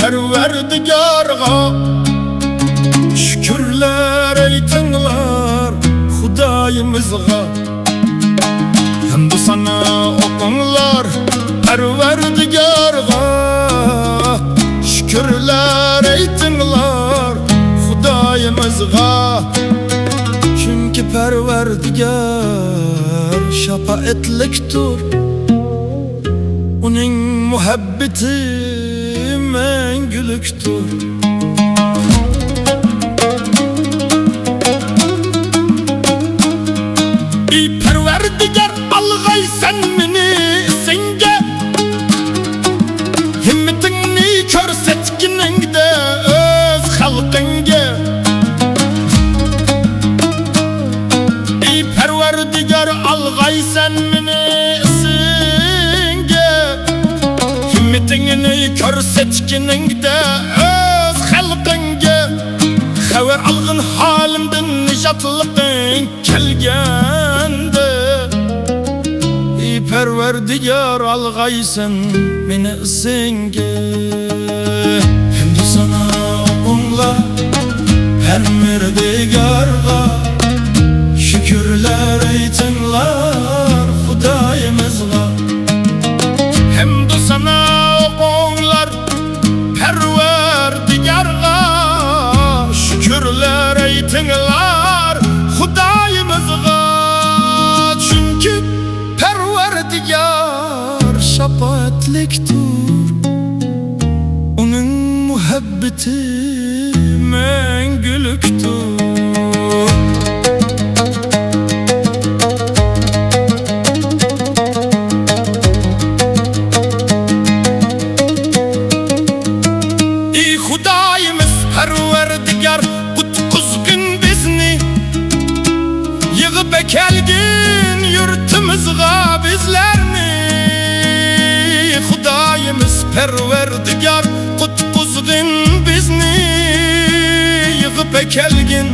Perverdigarga şükürler eytinglar Hudayimizga. Hem bu sana okunlar Perverdigarga şükürler eytinglar Hudayimizga. Çünkü Perverdigar şafaatliktur, onun muhabbeti mengülüktür. Ey Perverdigar, algay sen meni senge, himmetini körsetkiningde öz halkınge. Ey Perverdigar, algay sen meni himmetini körsetkiningde öz halkınge. Haber algın halimden nijatlıqın kelgende. Ey Perverdigar, algaysan meni isenge. Hem sana okunlar Perverdigarga şükürler eytinglar Hudayimizga. Hem sana okunlar Perverdigarga şükürler eytinglar Hudayimizga. Çünkü Perverdigar şafaatliktur, onun muhabbeti mengülüktür. Perverdigar kutquzgin bizni, yig'ib kelgin yurtimizga bizlarni. Xudoyimiz Perverdigar kutquzgin bizni, yig'ib kelgin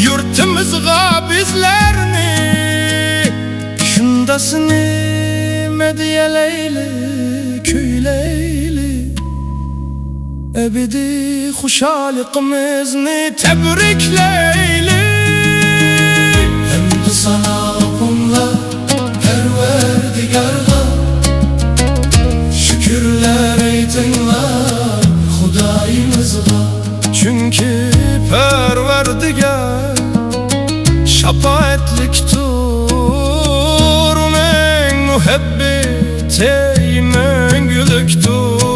yurtimizga bizlarni. Shundasini mediyaleyli kuyleyli, ebedi xuşalıqimizni tebrikleyli. Hem sana okunlar Perverdigarga şükürler eytinglar Hudayimizga. Çünkü Perverdigar şafaatliktur, onun muhabbeti mengülüktür.